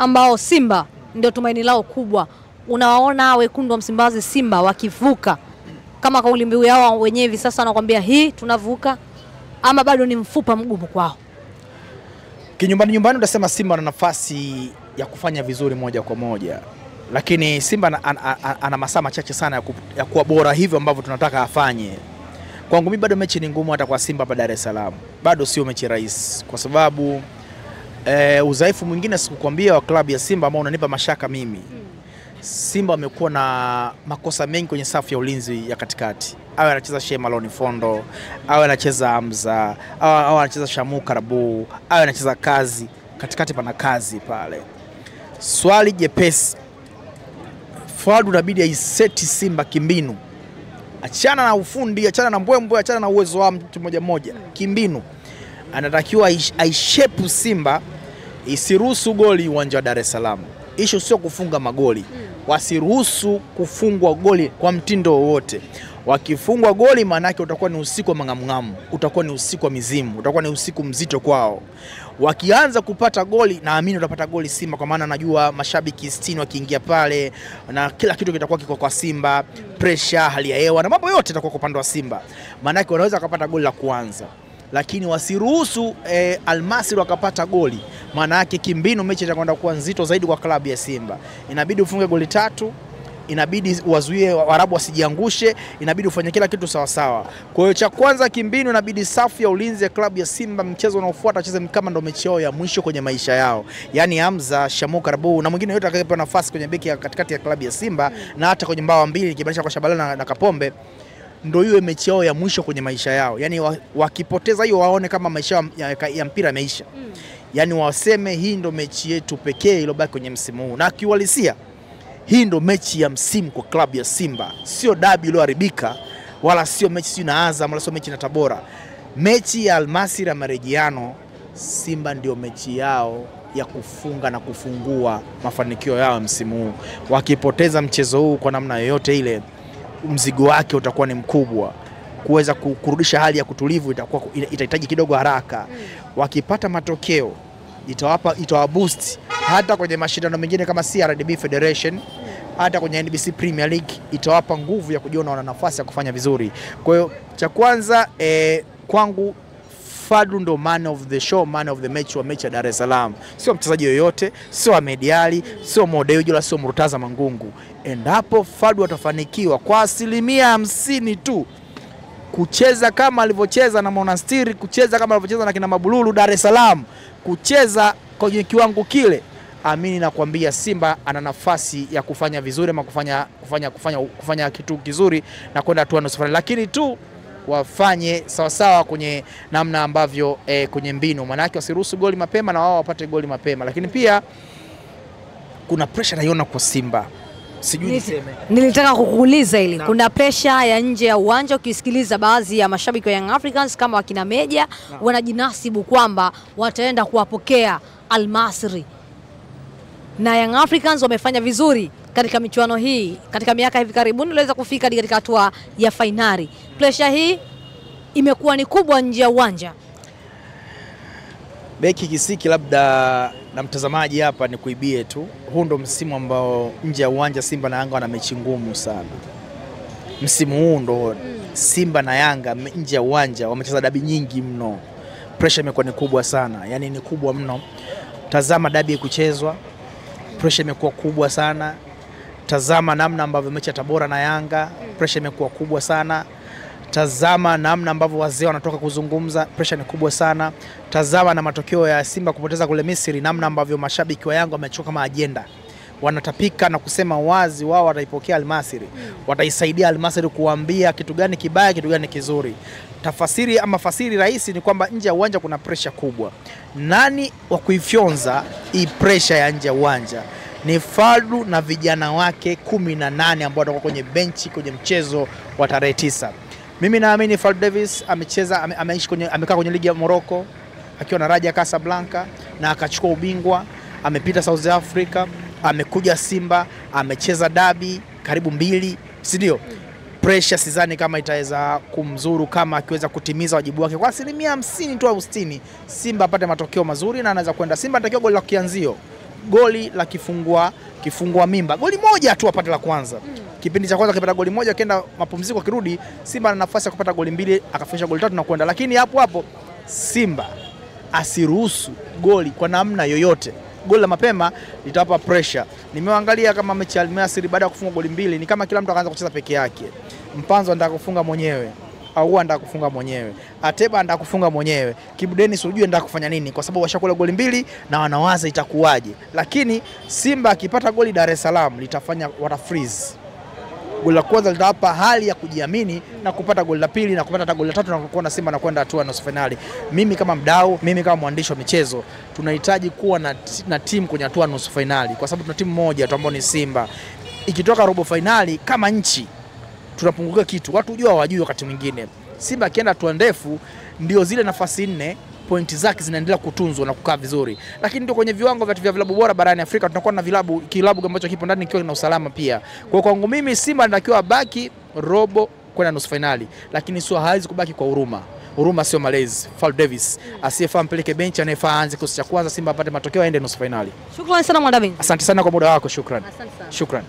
ambao Simba ndio tumaini lao kubwa, unawaona wekundu wa Msimbazi Simba wakivuka kama kauli mbiu yao wenyewe hivi sasa wanakuambia hii tunavuka, ama bado ni mfupa mgumu kwao? Kinyumbani utasema Simba ana nafasi ya kufanya vizuri moja kwa moja, lakini Simba ana masaa machache sana ya kuwa bora hivyo ambavyo tunataka afanye. Kwangu mimi bado mechi ni ngumu hata kwa Simba pa Dar es Salaam. Bado sio mechi rahisi kwa sababu udhaifu mwingine sikukwambia wa klabu ya Simba ambao unanipa mashaka mimi. Simba wamekuwa na makosa mengi kwenye safu ya ulinzi ya katikati. Awe anacheza Sheikh Malone Fondo, awe anacheza Hamza, awe anacheza Shamu Karabu, awe anacheza Kazi. Katikati pana Kazi pale. Swali jepesi. Fadu inabidi aiseti Simba kimbinu. Achana na ufundi, achana na mbwembwe, achana na uwezo wa mtu mmoja. Kimbinu anatakiwa aishepu Simba isiruhusu goli uwanja wa Dar es Salaam. Issue sio kufunga magoli. Wasiruhusu kufungwa goli kwa mtindo wowote. Wakifungwa goli maana yake utakuwa ni usiku wa mangamngamu, utakuwa ni usiku wa mizimu, utakuwa ni usiku mzito kwao. Wakianza kupata goli, naamini utapata goli Simba, kwa maana najua mashabiki 60 wakiingia pale na kila kitu kitakuwa kiko kwa Simba, pressure, hali ya hewa na mambo yote itakuwa kwa upande wa Simba. Maana yake wanaweza kupata goli la kwanza. Lakini wasiruhusu Almasri wakapata goli. Maana yake kimbinu mechi itakwenda kuwa nzito zaidi kwa klabu ya Simba. Inabidi ufunge goli 3, inabidi wazuie Waarabu wasijiangushe, inabidi ufanye kila kitu sawa sawa. Kwa hiyo cha kwanza kimbinu, inabidi safu ya ulinzi ya klabu ya Simba mchezo unaofuata acheze kama ndo mechi yao ya mwisho kwenye maisha yao. Yaani Hamza, Shamu Karabu na mwingine yote atakayepewa nafasi kwenye beki ya katikati ya klabu ya Simba na hata kwenye mbawa mbili kibanisha kwa Shabalala na Kapombe, ndo hiyo mechi yao ya mwisho kwenye maisha yao. Yaani wakipoteza hiyo waone kama maisha ya mpira yameisha. Yaani waseme hii ndo mechi yetu pekee iliyobaki kwenye msimu huu. Na kiuhalisia hii ndo mechi ya msimu kwa klabu ya Simba. Sio dabi iliyoharibika, wala sio mechi na Azam, wala sio mechi na Tabora. Mechi ya Almasri ya marejiano, Simba ndio mechi yao ya kufunga na kufungua mafanikio yao msimu huu. Wakipoteza mchezo huu kwa namna yoyote ile, mzigo wake utakuwa ni mkubwa. Kuweza kurudisha hali ya kutulivu itahitaji kidogo haraka. Wakipata matokeo itawaboost hata kwenye mashindano mengine kama CRDB Federation, hata kwenye NBC Premier League itawapa nguvu ya kujiona wana nafasi ya kufanya vizuri. Kwa hiyo cha kwanza kwangu Fadu ndo man of the show, man of the match wa mechi ya Dar es Salaam. Sio mchezaji yoyote, sio Ahmed Ally, sio Modeo, sio Murtaza Mangungu. Endapo Fadu atafanikiwa kwa 50% tu kucheza kama alivyocheza na Monastiri, kucheza kama alivyocheza na kina Mabululu Dar es Salaam, kucheza kwenye kiwango kile, amini na kuambia Simba ana nafasi ya kufanya vizuri ama kufanya kitu kizuri na kwenda hatua nusu fainali. Lakini tu wafanye sawa sawa kwenye namna ambavyo kwenye mbinu, maana yake wasiruhusu goli mapema na wao wapate goli mapema. Lakini pia kuna pressure naiona kwa Simba. Sijui niseme. Nilitaka kukuuliza hili. Kuna pressure ya nje ya uwanja. Ukisikiliza baadhi ya mashabiki wa Young Africans kama wakina Meja wanajinasibu kwamba wataenda kuwapokea Almasri. Na Young Africans wamefanya vizuri katika michuano hii. Katika miaka hivi karibuni waliweza kufika katika hatua ya fainali. Pressure hii imekuwa ni kubwa nje ya uwanja. Beki kisiki labda na mtazamaji hapa ni kuibie tu. Huu ndo msimu ambao nje ya uwanja Simba na Yanga wana mechi ngumu sana. Msimu huu ndo Simba na Yanga nje ya uwanja wamecheza dabi nyingi mno. Pressure imekuwa ni kubwa sana. Yaani ni kubwa mno. Tazama dabi kuchezwa, pressure imekuwa kubwa sana. Tazama namna ambavyo mechi ya Tabora na Yanga, pressure imekuwa kubwa sana. Tazama namna ambavyo wazee wanatoka kuzungumza, pressure ni kubwa sana. Tazama na matokeo ya Simba kupoteza kule Misri, namna ambavyo mashabiki wa Yanga wamechoka kama agenda. Wanatapika na kusema wazi wao wataipokea Almasri. Wataisaidia Almasri kuambia kitu gani kibaya, kitu gani kizuri. Tafasiri ama fasiri rahisi ni kwamba nje ya uwanja kuna pressure kubwa. Nani wa kuifyonza hii pressure ya nje ya uwanja? Ni Fadu na vijana wake 18 ambao watakuwa kwenye benchi kwenye mchezo wa tarehe 9. Mimi naamini Fadu Davis amekaa kwenye ligi ya Morocco akiwa na Raja Casablanca na akachukua ubingwa, amepita South Africa, amekuja Simba, amecheza dabi karibu 2, si ndio? Pressure sidhani kama itaweza kumzuru kama akiweza kutimiza wajibu wake kwa 50% tu au 60%. Simba apate matokeo mazuri na anaweza kwenda. Simba anatakiwa goli la kianzio goli la kifungua mimba. Goli moja tu apate la kwanza. Kipindi cha kwanza akipata goli moja, akaenda mapumziko, akirudi Simba ana nafasi ya kupata goli 2, akafikisha goli 3 na kwenda. Lakini hapo Simba asiruhusu goli kwa namna yoyote. Goli la mapema litawapa pressure. Nimeangalia kama mechi ya Al Masry baada ya kufunga goli 2 ni kama kila mtu akaanza kucheza peke yake. Mpanzo anataka kufunga mwenyewe, au anataka kufunga mwenyewe, Ateba anataka kufunga mwenyewe, Kibu Denis unajua anataka kufanya nini, kwa sababu washakula goli 2 na wanawaza itakuwaje. Lakini Simba akipata goli Dar es Salaam litafanya wata freeze. Goli la kwanza litawapa hali ya kujiamini na kupata goli la pili na kupata hata goli la 3 na kuona Simba na kwenda hatua nusu finali. Mimi kama mdau, mimi kama mwandishi wa michezo, tunahitaji kuwa na timu kwenye hatua nusu finali, kwa sababu tuna timu moja tu ambayo ni Simba. Ikitoka robo finali kama nchi tunapunguka kitu. Watu hujua hawajui wakati mwingine. Simba akienda hatua ndefu ndio zile nafasi 4 pointi zake zinaendelea kutunzwa na kukaa vizuri. Lakini ndio kwenye viwango vya vilabu bora barani Afrika tunakuwa na kilabu ambacho kipo ndani kikiwa na usalama pia. Kwa kwangu mimi Simba anatakiwa baki robo kwenda nusu finali, lakini sio hawezi kubaki kwa huruma. Huruma sio malezi. Fall Davis asiyefaa mpeleke bench, anayefaa aanze kikosi cha kwanza, Simba apate matokeo aende nusu finali. Shukrani sana Mwandabingi. Asante sana kwa muda wako, shukrani. Asante sana. Shukrani.